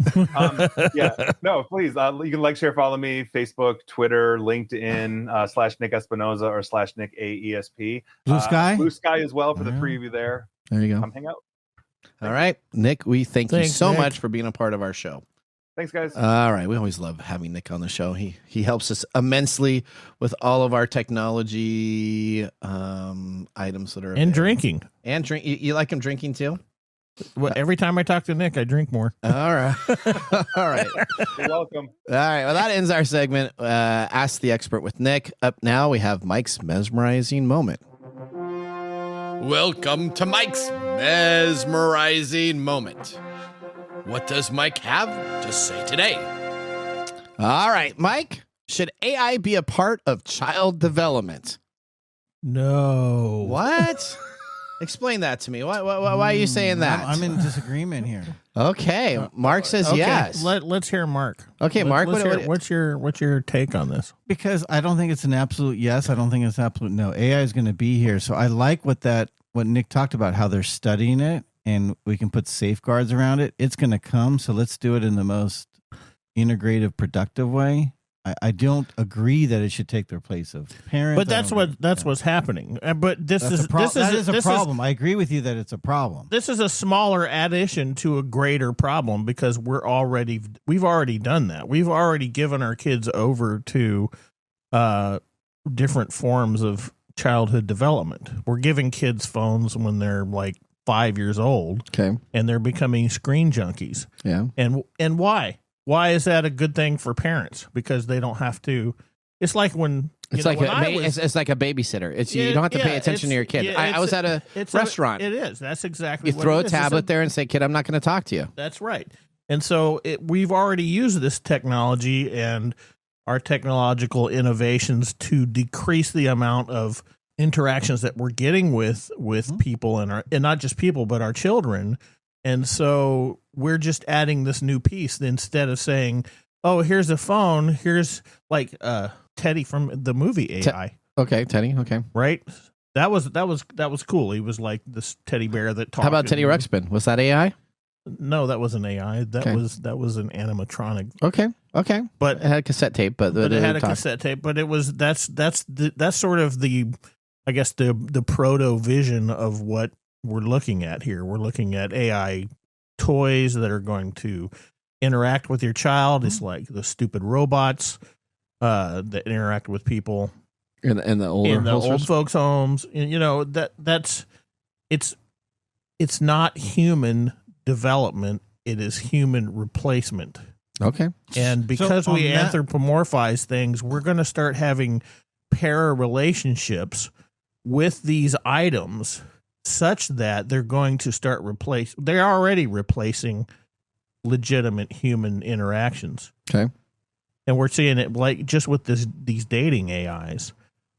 No, please. You can like, share, follow me, Facebook, Twitter, LinkedIn, / Nick Espinosa or / Nick AESP. Blue Sky? Blue Sky as well for the three of you there. There you go. Come hang out. All right, Nick, we thank you so Nick. much for being a part of our show. Thanks, guys. All right. We always love having Nick on the show. He helps us immensely with all of our technology items that are And drinking. And drink. You like him drinking too? Well, every time I talk to Nick, I drink more. All right. All right. You're welcome. All right. Well, that ends our segment. Ask the Expert with Nick. Up now, we have Mike's mesmerizing moment. Welcome to Mike's mesmerizing moment. What does Mike have to say today? All right, Mike. Should AI be a part of child development? No. What? Explain that to me. Why are you saying that? I'm in disagreement here. Okay. Mark says Okay, yes. Let's hear Mark. Okay, Mark. What's your take on this? Because I don't think it's an absolute yes. I don't think it's absolute no. AI is going to be here. So I like what Nick talked about, how they're studying it and we can put safeguards around it. It's going to come. So let's do it in the most integrative, productive way. I don't agree that it should take their place of parents. But that's what's happening. But this is a problem. I agree with you that it's a problem. This is a smaller addition to a greater problem because we've already done that. We've already given our kids over to different forms of childhood development. We're giving kids phones when they're like 5 years old. Okay. And they're becoming screen junkies. Yeah. And why? Why is that a good thing for parents? Because they don't have to. It's like when it's like a babysitter. You don't have to pay attention to your kid. I was at a restaurant. It is. That's exactly. You what throw it a is. tablet there and say, "Kid, I'm not going to talk to you." That's right. And so we've already used this technology and our technological innovations to decrease the amount of interactions that we're getting with people and not just people but our children. And so we're just adding this new piece instead of saying, "Oh, here's a phone. Here's like Teddy from the movie AI." Okay, Teddy. Okay, right. That was cool. He was like this teddy bear that talked. How about Teddy Ruxpin? Was that AI? No, that wasn't AI. That was an animatronic. Okay. But it had a cassette tape. But it had a cassette tape. But it was that's sort of the, I guess the proto vision of what we're looking at here. We're looking at AI toys that are going to interact with your child. It's like the stupid robots that interact with people in the old folks' homes. And, it's not human development. It is human replacement. Okay. And because we anthropomorphize things, we're going to start having para relationships with these items such that they're going to start they're already replacing legitimate human interactions. Okay. And we're seeing it like just with these dating AIs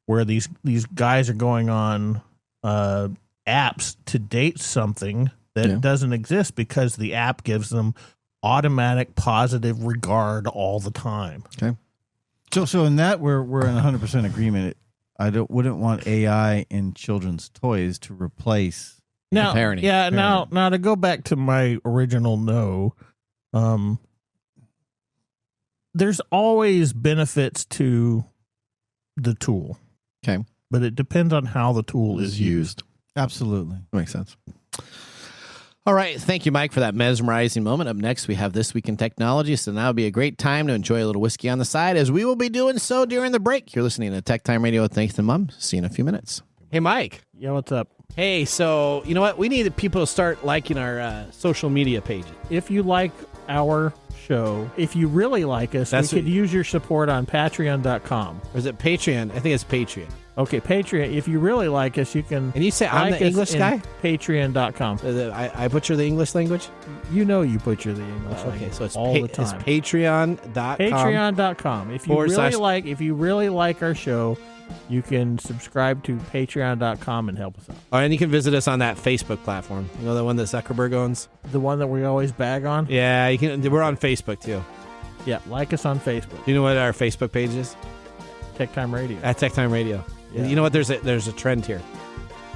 where these guys are going on apps to date something that doesn't exist because the app gives them automatic positive regard all the time. Okay. So in that we're in 100% agreement. I wouldn't want AI in children's toys to replace parenting. Yeah, parenting. Now to go back to my original no, there's always benefits to the tool. Okay. But it depends on how the tool is used. Absolutely. Makes sense. All right. Thank you, Mike, for that mesmerizing moment. Up next, we have This Week in Technology. So now would be a great time to enjoy a little whiskey on the side, as we will be doing so during the break. You're listening to TechTime Radio with Nathan Mumm. See you in a few minutes. Hey, Mike. Yeah, what's up? Hey, so you know what? We need people to start liking our social media pages. If you like our show, if you really like us, we could use your support on patreon.com. Or is it Patreon? I think it's Patreon. Okay, Patreon. If you really like us, you can. And you say I'm the English guy? Patreon.com. I butcher the English language? You know you butcher the English language. Okay, so it's all the time. It's Patreon.com. Patreon.com. If you really like our show, you can subscribe to Patreon.com and help us out. Oh, and you can visit us on that Facebook platform. You know, the one that Zuckerberg owns? The one that we always bag on? Yeah, you can. We're on Facebook too. Yeah, like us on Facebook. Do you know what our Facebook page is? TechTime Radio. At TechTime Radio. Yeah. You know what? There's a trend here.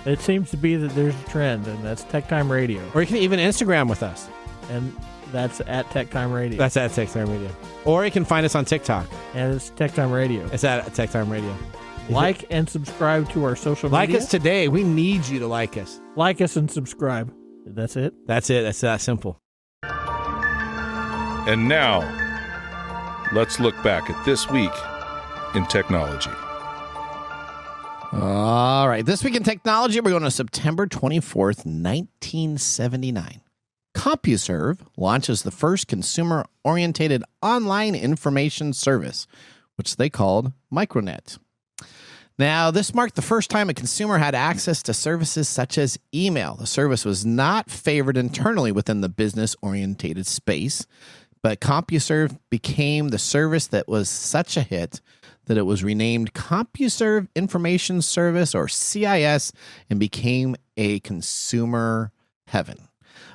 It seems to be that there's a trend, and that's TechTime Radio. Or you can even Instagram with us. And that's at TechTime Radio. That's at TechTime Radio. Or you can find us on TikTok. And it's TechTime Radio. It's at TechTime Radio. Like and subscribe to our social media. Like us today. We need you to like us. Like us and subscribe. That's it? That's it. That's that simple. And now, let's look back at this week in technology. All right. This week in technology, we're going to September 24th, 1979. CompuServe launches the first consumer-oriented online information service, which they called Micronet. Now, this marked the first time a consumer had access to services such as email. The service was not favored internally within the business-oriented space, but CompuServe became the service that was such a hit that it was renamed CompuServe Information Service, or CIS, and became a consumer heaven.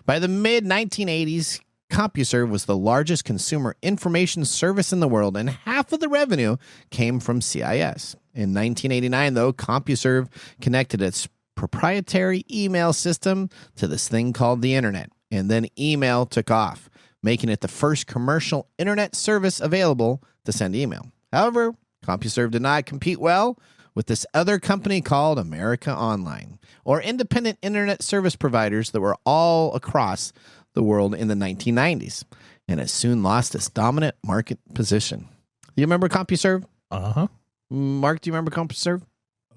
By the mid-1980s, CompuServe was the largest consumer information service in the world, and half of the revenue came from CIS. In 1989, though, CompuServe connected its proprietary email system to this thing called the Internet, and then email took off, making it the first commercial Internet service available to send email. However, CompuServe did not compete well with this other company called America Online, or independent Internet service providers that were all across the world in the 1990s, and it soon lost its dominant market position. You remember CompuServe? Uh-huh. Mark, do you remember CompuServe?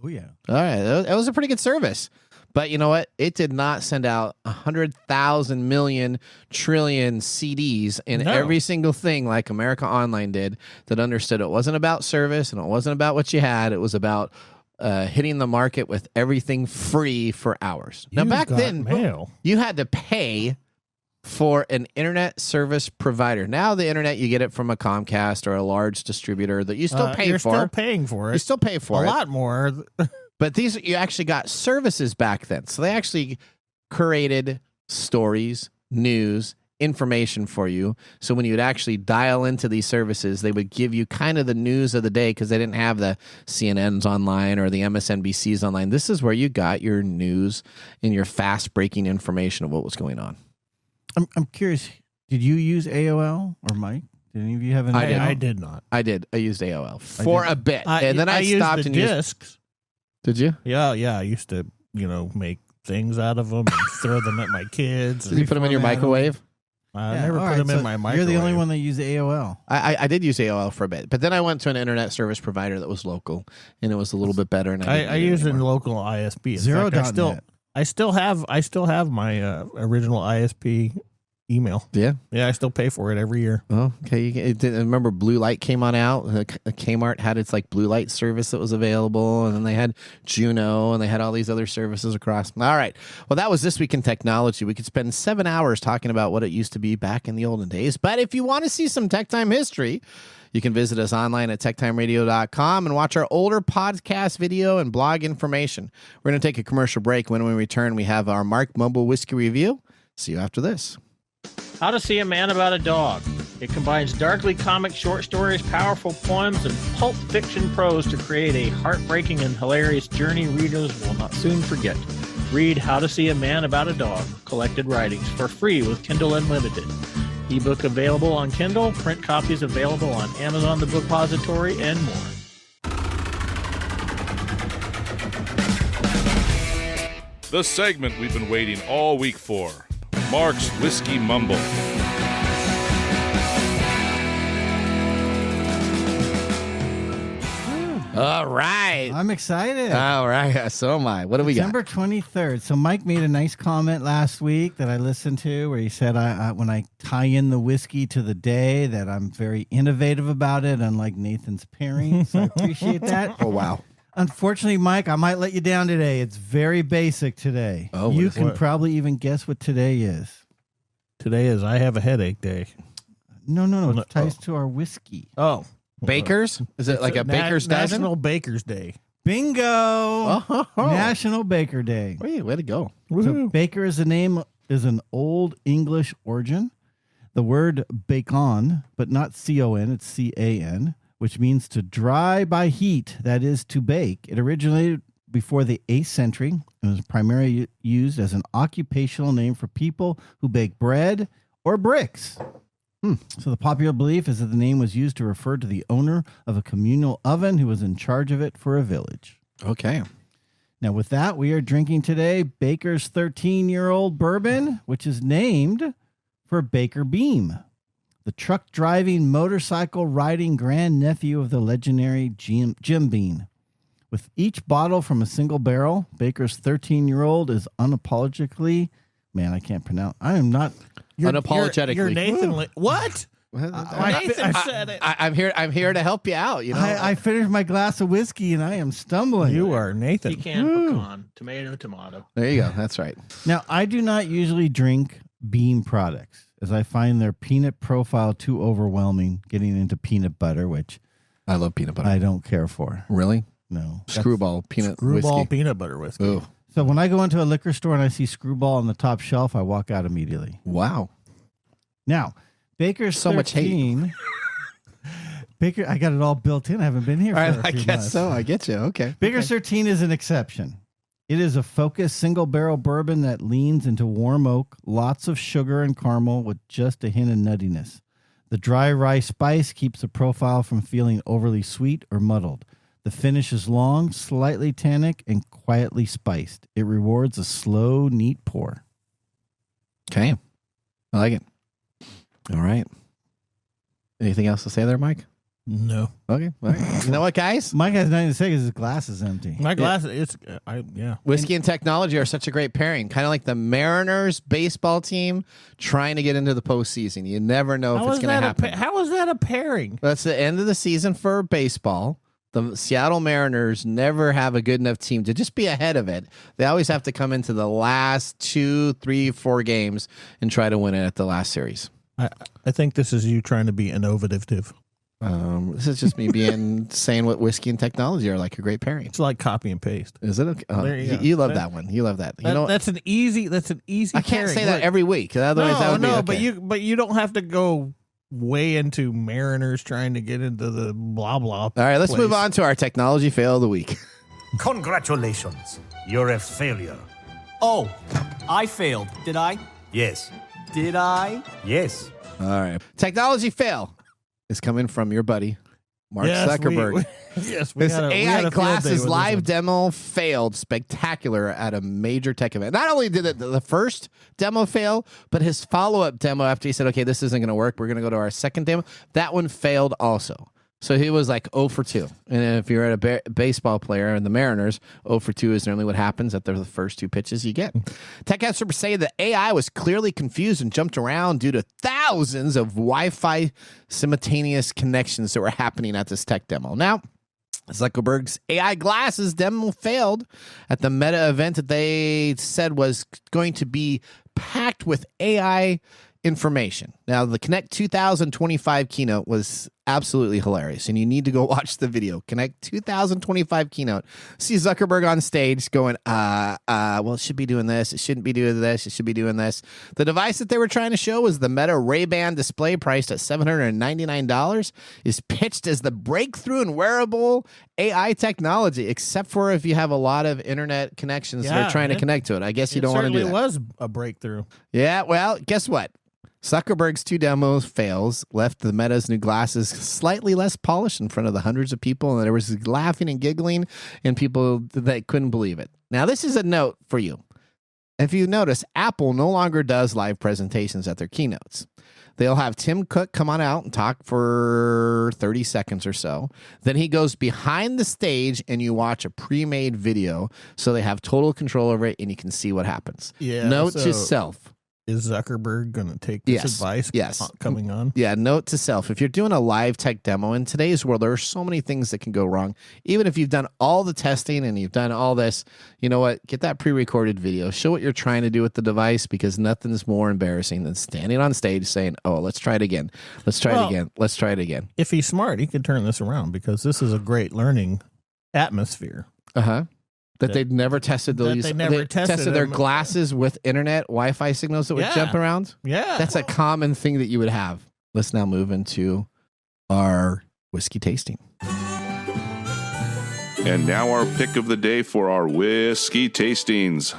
Oh, yeah. All right. It was a pretty good service. But you know what? It did not send out 100,000 million trillion CDs in every single thing like America Online did, that understood it wasn't about service and it wasn't about what you had. It was about hitting the market with everything free for hours. Now, back then, you had to pay for an internet service provider. Now the internet, you get it from a Comcast or a large distributor that you still pay you're for. Still paying for it. You still pay for a it. lot more. But these, you actually got services back then. So they actually created stories, news, information for you. So when you would actually dial into these services, they would give you kind of the news of the day, because they didn't have the CNNs online or the MSNBCs online. This is where you got your news and your fast breaking information of what was going on. I'm curious. Did you use AOL or Mike? Did any of you have an AOL? I did not. I did. I used AOL for a bit, and then I stopped used and the used discs. Did you? Yeah. I used to, make things out of them and throw them at my kids. Did you put them in your microwave? I never put them in my microwave. You're the only one that used AOL. I did use AOL for a bit, but then I went to an internet service provider that was local, and it was a little bit better. And I used a local ISP. I still have my original ISP email. Yeah, I still pay for it every year. Oh, okay. Remember Blue Light came on out. Kmart had its like Blue Light service that was available, and then they had Juno, and they had all these other services across. All right. Well, that was This Week in Technology. We could spend 7 hours talking about what it used to be back in the olden days. But if you want to see some Tech Time history, you can visit us online at techtimeradio.com and watch our older podcast video and blog information. We're going to take a commercial break. When we return, we have our Mark Mumble Whiskey Review. See you after this. How to See a Man About a Dog. It combines darkly comic short stories, powerful poems, and pulp fiction prose to create a heartbreaking and hilarious journey readers will not soon forget. Read How to See a Man About a Dog, collected writings, for free with Kindle Unlimited. Ebook available on Kindle, print copies available on Amazon The Bookpository, and more. The segment we've been waiting all week for. Mark's Whiskey Mumble. All right. I'm excited. All right. So am I. What do we got? December 23rd. So Mike made a nice comment last week that I listened to where he said, when I tie in the whiskey to the day, that I'm very innovative about it, unlike Nathan's pairing. So I appreciate that. Oh, wow. Unfortunately, Mike, I might let you down today. It's very basic today. Oh, you can probably even guess what today is. Today is I Have a Headache Day. No. It ties to our whiskey. Oh. Bakers? Is it like a baker's dozen? National Baker's Day. Bingo! Oh. National Baker Day. Way to go. So baker is an Old English origin. The word bacon, but not C-O-N, it's C-A-N, which means to dry by heat, that is, to bake. It originated before the 8th century and was primarily used as an occupational name for people who bake bread or bricks. So the popular belief is that the name was used to refer to the owner of a communal oven who was in charge of it for a village. Okay. Now, with that, we are drinking today Baker's 13-year-old bourbon, which is named for Baker Beam, the truck-driving, motorcycle-riding grandnephew of the legendary Jim Beam. With each bottle from a single barrel, Baker's 13-year-old is unapologetically... Man, I can't pronounce... unapologetically. You're Nathan. What? Nathan said it. I'm here to help you out. You know, I finished my glass of whiskey and I am stumbling. You are Nathan. Pecan, pecan, tomato. there you go. That's right. Now, I do not usually drink Beam products as I find their peanut profile too overwhelming, getting into peanut butter, which I love peanut butter. I don't care for. Really? No. Screwball peanut Screwball whiskey. peanut butter whiskey. Oh, So when I go into a liquor store and I see Screwball on the top shelf, I walk out immediately. wow. Now, Baker's So much hate. 13 Baker, I got it all built in. I haven't been here for a I few guess months. so. I get you. Okay. Baker's 13 is an exception. It is a focused single barrel bourbon that leans into warm oak, lots of sugar and caramel with just a hint of nuttiness. The dry rye spice keeps the profile from feeling overly sweet or muddled. The finish is long, slightly tannic, and quietly spiced. It rewards a slow, neat pour. Okay. I like it. All right. Anything else to say there, Mike? No. Okay. All right. You know what, guys? Mike has nothing to say because his glass is empty. My glass, yeah. Whiskey and technology are such a great pairing. Kind of like the Mariners baseball team trying to get into the postseason. You never know if it's going to happen. How is that a pairing? That's the end of the season for baseball. The Seattle Mariners never have a good enough team to just be ahead of it. They always have to come into the last 2, 3, 4 games and try to win it at the last series. I think this is you trying to be innovative. This is just me saying what whiskey and technology are like a great pairing. It's like copy and paste. Is it okay? There you go. You love that one. You love that. You know, that's an easy. I can't pairing. say that every week. Otherwise, that would be okay. but you don't have to go way into Mariners trying to get into the blah blah. All right, let's move on to our technology fail of the week. Congratulations. You're a failure. Oh, I failed. Did I? Yes. Did I? Yes. All right, technology fail is coming from your buddy Mark Zuckerberg. Yes, His AI glasses live demo failed spectacular at a major tech event. Not only did the first demo fail, but his follow-up demo after he said, okay, this isn't going to work, we're going to go to our second demo, that one failed also. So he was like 0 for 2. And if you're a baseball player in the Mariners, 0 for 2 is normally what happens after the first 2 pitches you get. Tech experts say that AI was clearly confused and jumped around due to thousands of Wi-Fi simultaneous connections that were happening at this tech demo. Now, Zuckerberg's AI glasses demo failed at the Meta event that they said was going to be packed with AI information. Now, the Connect 2025 keynote was absolutely hilarious, and you need to go watch the video. Connect 2025 keynote. See Zuckerberg on stage going, well, it should be doing this. It shouldn't be doing this. It should be doing this. The device that they were trying to show was the Meta Ray-Ban display priced at $799, is pitched as the breakthrough in wearable AI technology, except for if you have a lot of internet connections that are trying to connect to it. I guess you don't want to do that. It was a breakthrough. Yeah, well, guess what? Zuckerberg's 2 demos fails left the Meta's new glasses slightly less polished in front of the hundreds of people, and there was laughing and giggling and people that couldn't believe it. Now, this is a note for you. If you notice, Apple no longer does live presentations at their keynotes. They'll have Tim Cook come on out and talk for 30 seconds or so. Then he goes behind the stage and you watch a pre-made video so they have total control over it and you can see what happens. Yeah. Note to self. Is Zuckerberg going to take this advice coming on? Yeah, note to self. If you're doing a live tech demo in today's world, there are so many things that can go wrong. Even if you've done all the testing and you've done all this, you know what? Get that pre-recorded video. Show what you're trying to do with the device, because nothing's more embarrassing than standing on stage saying, oh, let's try it again. Let's try it again. Let's try it again. If he's smart, he could turn this around, because this is a great learning atmosphere. Uh-huh. That they'd never tested those. They never tested their them. glasses with internet Wi-Fi signals that would jump around. Yeah. That's a common thing that you would have. Let's now move into our whiskey tasting. And now our pick of the day for our whiskey tastings.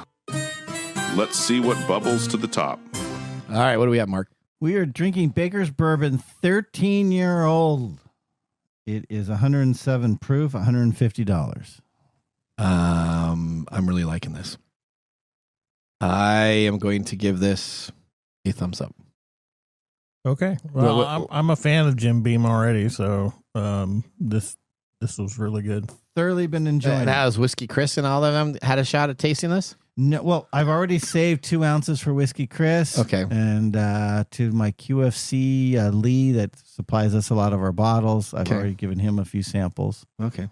Let's see what bubbles to the top. All right, what do we have, Mark? We are drinking Baker's Bourbon 13-year-old. It is 107 proof, $150. I'm really liking this. I am going to give this a thumbs up. Okay. Well, I'm a fan of Jim Beam already, so this was really good. Thoroughly been enjoying it. Has Whiskey Chris and all of them had a shot at tasting this? No, well, I've already saved 2 ounces for Whiskey Chris. Okay. And to my QFC Lee that supplies us a lot of our bottles, I've already given him a few samples. Okay.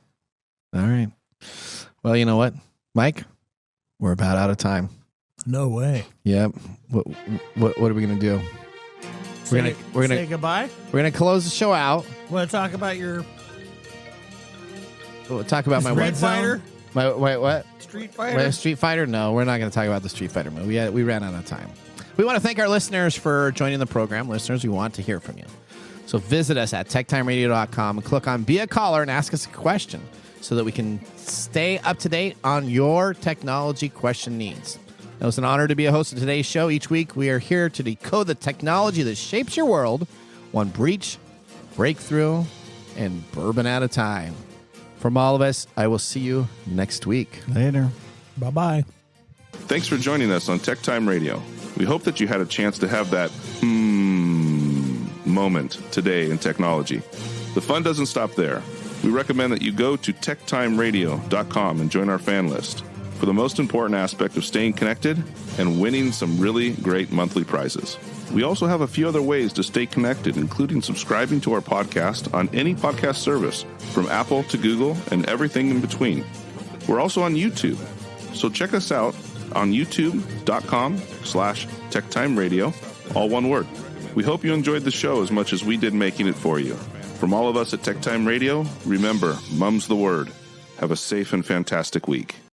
All right. Well, you know what, Mike? We're about out of time. No way. Yep. What are we gonna do? We're gonna say goodbye. We're gonna close the show out. Want to talk about your We'll talk about my Street Fighter? My what? Street Fighter? My Street Fighter? No, we're not going to talk about the Street Fighter movie. We ran out of time. We want to thank our listeners for joining the program. Listeners, we want to hear from you. So visit us at techtimeradio.com and click on Be a Caller and ask us a question so that we can stay up to date on your technology question needs. It was an honor to be a host of today's show. Each week, we are here to decode the technology that shapes your world, one breach, breakthrough, and bourbon at a time. From all of us, I will see you next week. Later. Bye-bye. Thanks for joining us on TechTime Radio. We hope that you had a chance to have that moment today in technology. The fun doesn't stop there. We recommend that you go to techtimeradio.com and join our fan list for the most important aspect of staying connected and winning some really great monthly prizes. We also have a few other ways to stay connected, including subscribing to our podcast on any podcast service, from Apple to Google and everything in between. We're also on YouTube, so check us out on youtube.com/techtimeradio, all one word. We hope you enjoyed the show as much as we did making it for you. From all of us at TechTime Radio, remember, mum's the word. Have a safe and fantastic week.